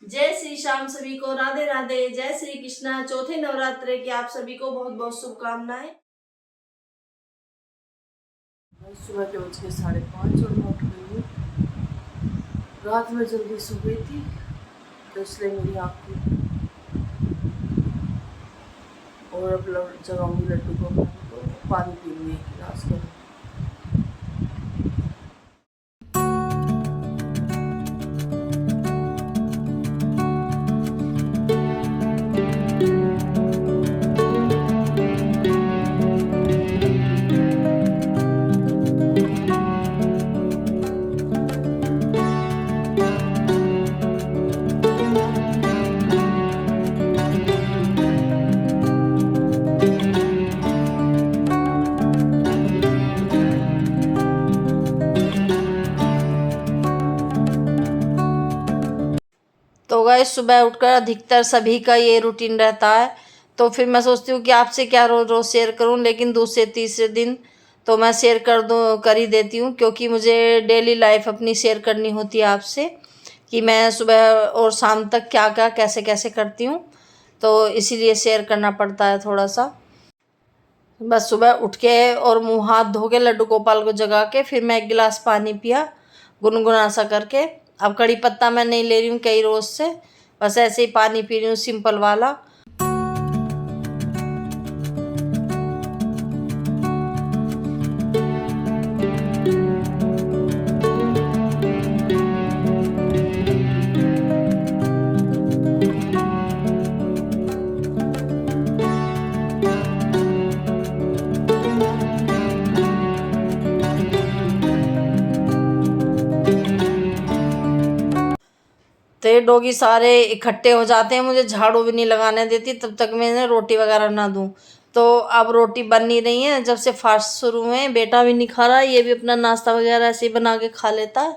जय श्री श्याम। सभी को राधे राधे, जय श्री कृष्णा। चौथे नवरात्रे की आप सभी को बहुत बहुत शुभकामनाएं। सुबह के बज के 5:30 और मैं उठ गई हूँ। रात में जल्दी सो गई थी तो इसलिए मेरी आँख खुली और अब जगाऊंगी लड्डू को तो पानी पीऊंगी एक गिलास के। तो गाइस, सुबह उठकर अधिकतर सभी का ये रूटीन रहता है। तो फिर मैं सोचती हूँ कि आपसे क्या रोज़ रोज़ शेयर करूँ, लेकिन दूसरे तीसरे दिन तो मैं शेयर कर ही देती हूँ, क्योंकि मुझे डेली लाइफ अपनी शेयर करनी होती है आपसे कि मैं सुबह और शाम तक क्या क्या कैसे कैसे करती हूँ। तो इसीलिए शेयर करना पड़ता है थोड़ा सा। बस सुबह उठ के और मुँह हाथ धो के लड्डू गोपाल को जगा के फिर मैं एक गिलास पानी पिया गुनगुना सा करके। अब कड़ी पत्ता मैं नहीं ले रही हूँ कई रोज़ से, बस ऐसे ही पानी पी रही हूँ सिंपल वाला। तो ये डॉगी सारे इकट्ठे हो जाते हैं, मुझे झाड़ू भी नहीं लगाने देती तब तक मैं इन्हें रोटी वगैरह ना दूँ। तो अब रोटी बन नहीं रही है, जब से फास्ट शुरू हुए हैं बेटा भी नहीं खा रहा, ये भी अपना नाश्ता वगैरह ऐसे ही बना के खा लेता है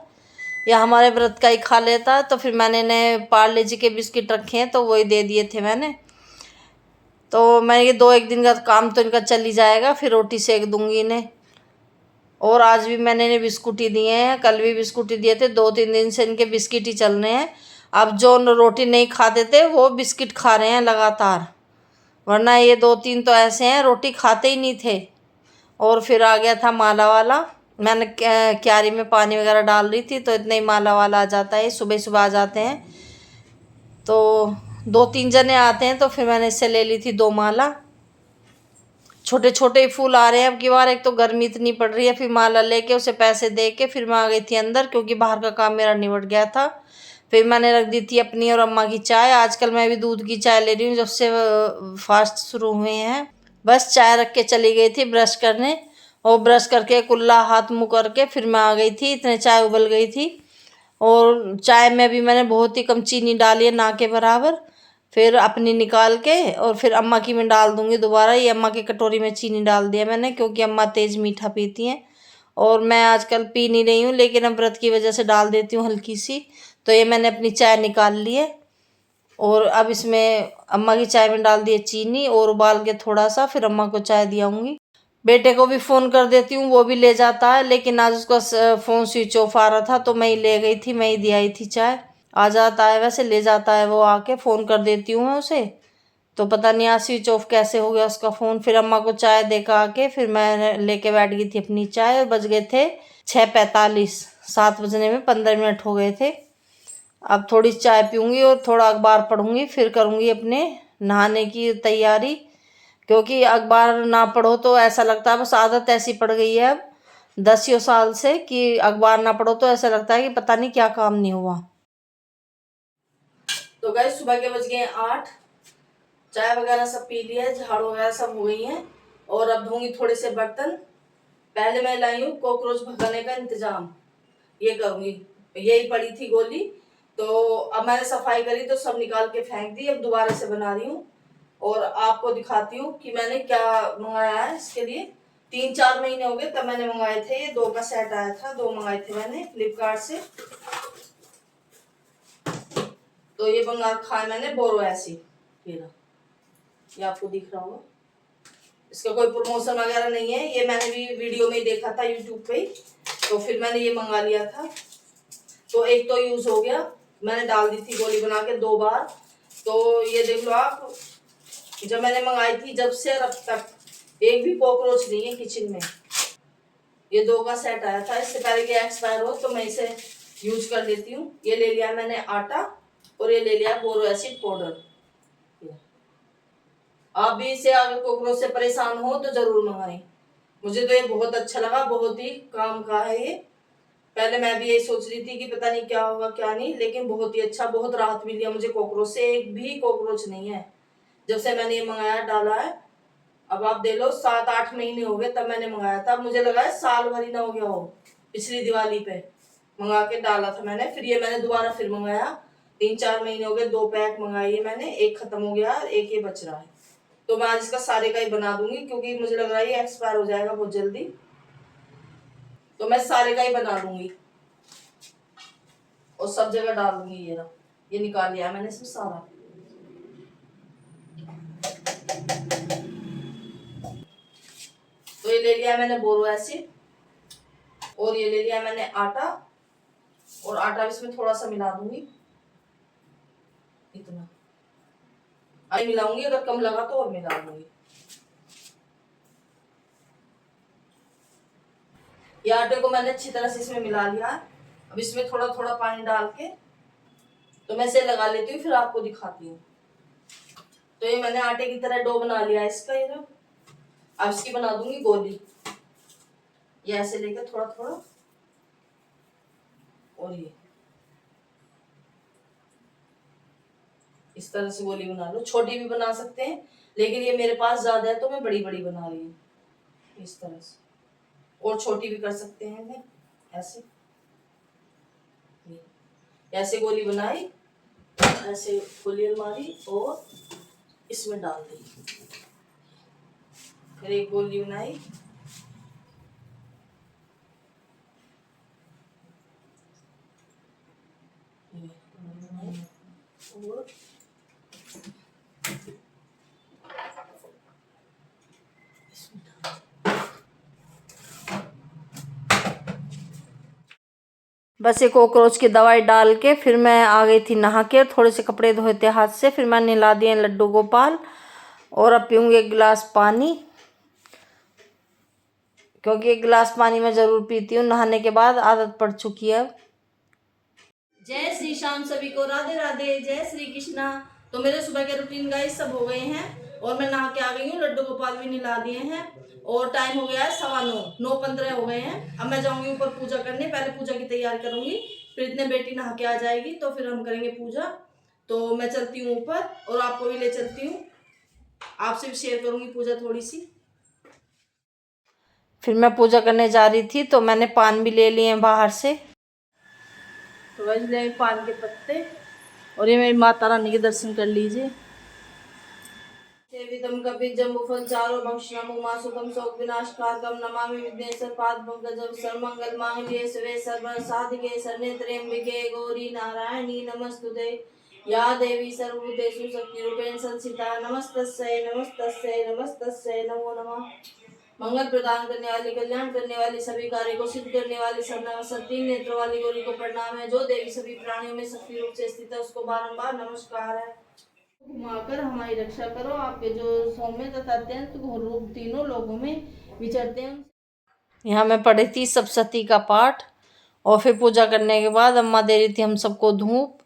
या हमारे व्रत का ही खा लेता है। तो फिर मैंने इन्हें पार्ले जी के बिस्किट रखे हैं तो वही दे दिए थे मैंने। तो मैं ये 2 एक दिन का काम तो इनका चल ही जाएगा, फिर रोटी सेक दूंगी इन्हें। और आज भी मैंने इन्हें बिस्कुट ही दिए हैं, कल भी बिस्कुट ही दिए थे। 2-3 दिन से इनके बिस्किट ही चल रहे हैं। अब जो रोटी नहीं खाते थे वो बिस्किट खा रहे हैं लगातार, वरना ये 2-3 तो ऐसे हैं रोटी खाते ही नहीं थे। और फिर आ गया था माला वाला, मैंने क्यारी में पानी वगैरह डाल रही थी तो इतने ही माला वाला आ जाता है, सुबह सुबह आ जाते हैं। तो 2-3 जने आते हैं तो फिर मैंने इससे ले ली थी 2 माला। छोटे छोटे फूल आ रहे हैं अब की बार, एक तो गर्मी इतनी पड़ रही है। फिर माला लेके उसे पैसे दे के फिर मैं आ गई थी अंदर, क्योंकि बाहर का काम मेरा निबट गया था। फिर मैंने रख दी थी अपनी और अम्मा की चाय। आजकल मैं भी दूध की चाय ले रही हूँ जब से फास्ट शुरू हुए हैं। बस चाय रख के चली गई थी ब्रश करने, और ब्रश करके कुल्ला हाथ मुँह करके फिर मैं आ गई थी, इतने चाय उबल गई थी। और चाय में भी मैंने बहुत ही कम चीनी डाली है, ना के बराबर। फिर अपनी निकाल के और फिर अम्मा की मैं डाल दूंगी दोबारा। ये अम्मा की कटोरी में चीनी डाल दिया मैंने, क्योंकि अम्मा तेज़ मीठा पीती हैं और मैं आजकल पी नहीं रही हूँ, लेकिन अब व्रत की वजह से डाल देती हूँ हल्की सी। तो ये मैंने अपनी चाय निकाल ली है और अब इसमें अम्मा की चाय में डाल दिए चीनी और उबाल के थोड़ा सा, फिर अम्मा को चाय दियाऊँगी। बेटे को भी फ़ोन कर देती हूँ, वो भी ले जाता है, लेकिन आज उसका फ़ोन स्विच ऑफ आ रहा था तो मैं ही ले गई थी, मैं ही दी आई थी चाय। आ जाता है, वैसे ले जाता है वो आके, फ़ोन कर देती हूँ मैं उसे। तो पता नहीं आज स्विच ऑफ कैसे हो गया उसका फ़ोन। फिर अम्मा को चाय दे के आके फिर मैं लेके बैठ गई थी अपनी चाय, और बज गए थे 6:45, 7 बजने में 15 मिनट हो गए थे। अब थोड़ी चाय पीऊँगी और थोड़ा अखबार पढ़ूँगी, फिर करूँगी अपने नहाने की तैयारी। क्योंकि अखबार ना पढ़ो तो ऐसा लगता है, बस आदत ऐसी पड़ गई है अब 10 साल से कि अखबार ना पढ़ो तो ऐसा लगता है कि पता नहीं क्या काम नहीं हुआ। तो गाइस, सुबह के बज गए 8, चाय वगैरह सब पी लिया है, झाड़ू वगैरह सब हो गई है। और अब धोंगी थोड़े से बर्तन। पहले मैं लाई हूँ कॉकरोच भगाने का इंतजाम, ये करूँगी। यही पड़ी थी गोली, तो अब मैंने सफाई करी तो सब निकाल के फेंक दी, अब दोबारा से बना रही हूँ। और आपको दिखाती हूँ कि मैंने क्या मंगाया है इसके लिए। 3-4 महीने हो गए तब मैंने मंगाए थे, ये 2 का सेट आया था, 2 मंगाए थे मैंने फ्लिपकार्ट से। तो ये मंगा रखा है मैंने बोरोसिल, ये आपको दिख रहा होगा। इसका कोई प्रमोशन वगैरह नहीं है, ये मैंने भी वीडियो में ही देखा था यूट्यूब पे, तो फिर मैंने ये मंगा लिया था। तो एक तो यूज हो गया, मैंने डाल दी थी गोली बना के 2 बार। तो ये देख लो आप, जब मैंने मंगाई थी जब से अब तक एक भी कॉकरोच नहीं है किचन में। ये 2 का सेट आया था, इससे पहले कि एक्सपायर हो तो मैं इसे यूज कर लेती हूँ। ये ले लिया मैंने आटा और ये ले लिया बोरो एसिड पाउडर। आप भी इसे अगर कॉकरोच से परेशान हो तो जरूर मंगाएं। मुझे तो ये बहुत अच्छा लगा, बहुत ही काम का है ये। पहले मैं भी यही सोच रही थी कि पता नहीं क्या होगा क्या नहीं, लेकिन बहुत ही अच्छा, बहुत राहत मिली है मुझे कॉकरोच से। एक भी कॉकरोच नहीं है जब से मैंने ये मंगाया डाला है। अब आप देख लो 7-8 महीने हो गए तब मैंने मंगाया था। मुझे लगा है साल भर ही ना हो गया हो। पिछली दिवाली पे मंगा के डाला था मैंने, फिर ये मैंने दोबारा फिर मंगाया। 3-4 महीने हो गए, 2 पैक मंगाई है मैंने, एक खत्म हो गया, एक ये बच रहा है। तो मैं आज इसका सारे का ही बना दूंगी क्योंकि मुझे लग रहा है ये एक्सपायर हो जाएगा बहुत जल्दी। तो मैं सारे का ही बना दूंगी और सब जगह डाल दूंगी। ये ना, ये निकाल लिया मैंने इसमें सारा। तो ये ले लिया मैंने बोरो एसिड और ये ले लिया मैंने आटा, और आटा इसमें थोड़ा सा मिला दूंगी, इतना आई मिलाऊंगी, अगर कम लगा तो और मिला दूंगी। ये आटे को मैंने अच्छी तरह से इसमें मिला लिया। अब इसमें थोड़ा थोड़ा पानी डाल के तो मैं इसे लगा लेती हूँ, फिर आपको दिखाती हूँ। तो ये मैंने आटे की तरह डो बना लिया है इसका। ये अब इसकी बना दूंगी गोली। ये ऐसे लेकर थोड़ा थोड़ा, और ये इस तरह से गोली बना लो। छोटी भी बना सकते हैं, लेकिन ये मेरे पास ज्यादा है तो मैं बड़ी बड़ी बना रही हूँ इस तरह से। और छोटी भी कर सकते हैं ऐसे। ऐसे गोली बनाई, ऐसे गोली मारी और इसमें डाल दी। फिर एक गोली बनाई, और बस एक कॉकरोच की दवाई डाल के फिर मैं आ गई थी नहा के। थोड़े से कपड़े धोए थे हाथ से, फिर मैंने नहला दिए लड्डू गोपाल। और अब पीऊँगी 1 गिलास पानी, क्योंकि 1 गिलास पानी मैं ज़रूर पीती हूँ नहाने के बाद, आदत पड़ चुकी है। जय श्री श्याम सभी को, राधे राधे, जय श्री कृष्णा। तो मेरे सुबह के रूटीन गाइस सब हो गए हैं और मैं नहा के आ गई हूँ। लड्डू गोपाल भी नहला दिए हैं और टाइम हो गया है 9:15, 9:15 हो गए हैं। अब मैं जाऊंगी ऊपर पूजा करने, पहले पूजा की तैयारी करूंगी, फिर इतने बेटी नहा के आ जाएगी तो फिर हम करेंगे पूजा। तो मैं चलती हूँ ऊपर और आपको भी ले चलती हूँ, आपसे भी शेयर करूंगी पूजा थोड़ी सी। फिर मैं पूजा करने जा रही थी तो मैंने पान भी ले लिए हैं बाहर से। तो वैसे ले पान के पत्ते, और ये मेरी माता रानी के दर्शन कर लीजिए। सेवितम कपित जम्बुफल चारो भक्षणम उमासुतम शोक विनाशकारकम नमामि विघ्नेश्वर पाद पंकजं सर्वमंगल मांगल्ये शिवे सर्व साधिके शरण्ये त्र्यंबके गौरी नारायणी नमस्तुते। या देवी सर्वभूतेषु शक्तिरूपेण संस्थिता नमस्तस्यै नमस्तस्यै नमस्तस्यै नमो नमः। मंगल प्रदान करने वाली, कल्याण करने वाली, सभी कार्य को सिद्ध करने वाली, सती नेत्र वाली गौरी को प्रणाम है। जो देवी सभी प्राणियों में शक्ति रूप से स्थित है उसको बारंबार नमस्कार है। घुमाकर हमारी रक्षा करो, आपके जो सौम्य तथा अत्यंत घोर रूप तीनों लोगों में विचरते हैं। यहाँ मैं पढ़ी थी सप्तशती का पाठ, और फिर पूजा करने के बाद अम्मा दे रही थी हम सबको धूप।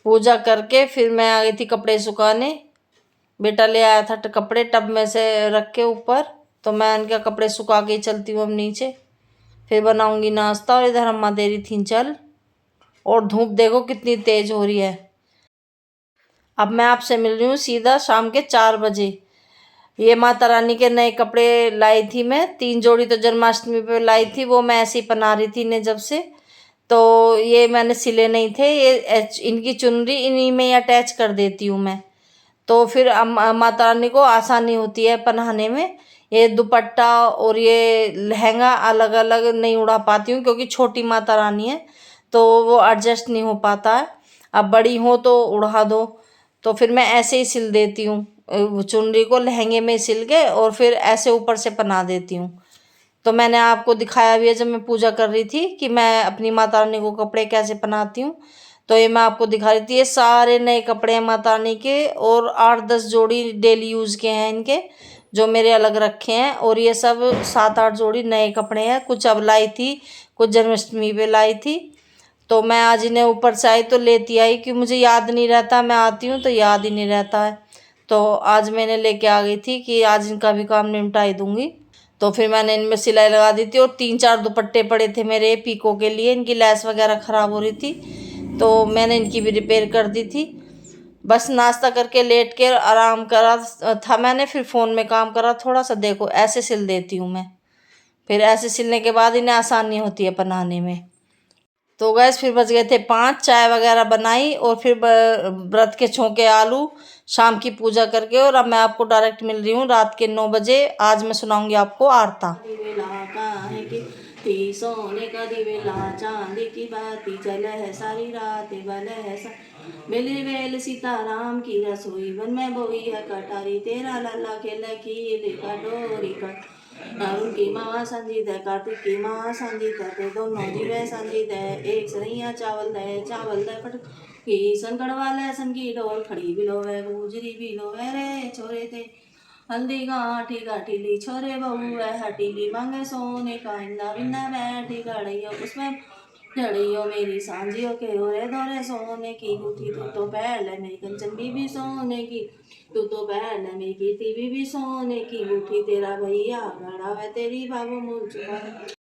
पूजा करके फिर मैं आ गई थी कपड़े सुखाने। बेटा ले आया था कपड़े टब में से रख के ऊपर, तो मैं उनके कपड़े सुखा के चलती हूँ अब नीचे। फिर बनाऊंगी नाश्ता, और इधर अम्मा दे रही थी जल। और धूप देखो कितनी तेज हो रही है। अब मैं आपसे मिल रही हूँ सीधा शाम के 4 बजे। ये माता रानी के नए कपड़े लाई थी मैं, 3 जोड़ी तो जन्माष्टमी पे लाई थी, वो मैं ऐसे ही पहना रही थी इन्हें जब से। तो ये मैंने सिले नहीं थे, ये इनकी चुनरी इन्हीं में अटैच कर देती हूँ मैं, तो फिर माता रानी को आसानी होती है पहनाने में। ये दुपट्टा और ये लहंगा अलग अलग नहीं उड़ा पाती हूँ क्योंकि छोटी माता रानी है तो वो एडजस्ट नहीं हो पाता है। अब बड़ी हो तो उड़ा दो, तो फिर मैं ऐसे ही सिल देती हूँ चुनरी को, लहंगे में सिल के और फिर ऐसे ऊपर से पहना देती हूँ। तो मैंने आपको दिखाया भी है जब मैं पूजा कर रही थी कि मैं अपनी माता रानी को कपड़े कैसे पहनाती हूँ। तो ये मैं आपको दिखा रही थी, ये सारे नए कपड़े हैं माता रानी के, और 8-10 जोड़ी डेली यूज़ के हैं इनके, जो मेरे अलग रखे हैं। और ये सब 7-8 जोड़ी नए कपड़े हैं, कुछ अब लाई थी, कुछ जन्माष्टमी पे लाई थी। तो मैं आज इन्हें ऊपर से आई तो लेती आई, कि मुझे याद नहीं रहता, मैं आती हूँ तो याद ही नहीं रहता है। तो आज मैंने लेके आ गई थी कि आज इनका भी काम निपटाई दूंगी। तो फिर मैंने इनमें सिलाई लगा दी थी, और 3-4 दुपट्टे पड़े थे मेरे पीको के लिए, इनकी लेस वगैरह ख़राब हो रही थी, तो मैंने इनकी भी रिपेयर कर दी थी। बस नाश्ता करके लेट के आराम करा था मैंने, फिर फ़ोन में काम करा थोड़ा सा। देखो ऐसे सिल देती हूँ मैं, फिर ऐसे सिलने के बाद इन्हें आसानी होती है बनाने में। तो गैस फिर बज गए थे 5, चाय वगैरह बनाई, और फिर व्रत के छोंके आलू, शाम की पूजा करके, और अब मैं आपको डायरेक्ट मिल रही हूँ रात के 9 बजे। आज मैं सुनाऊंगी आपको आरता। सोने का दिवेला चांदी की बाती, जल है सारी रात बल है मिली वेल सीताराम की रसोई, बन में बोई है कटारी, तेरा लल्ला खेल की कटोरी का। अरुण की माँ संजीत है, कार्तिक की माँ संजीत है, ते दोनों जीवे संजीत है, एक सरैया चावल दे पट की संकड़ वाले सन की डोल खड़ी बिलोवे, गुजरी बिलोवे रे छोरे थे हल्दी गाठी गाठीली, छोरे बहू है हटीली, मांगे सोने का इंदा बिंदा बैठी गड़ियो उसमें जड़ियो मेरी सांझियों के ओरे दौरे सोने की गुठी, तू तो पहले मेरी कंचन बीबी सोने की, तू तो पहले मेरी कीर्ति बीबी सोने की गुठी, तेरा भैया गड़ा है तेरी बाबू मूल चुका है।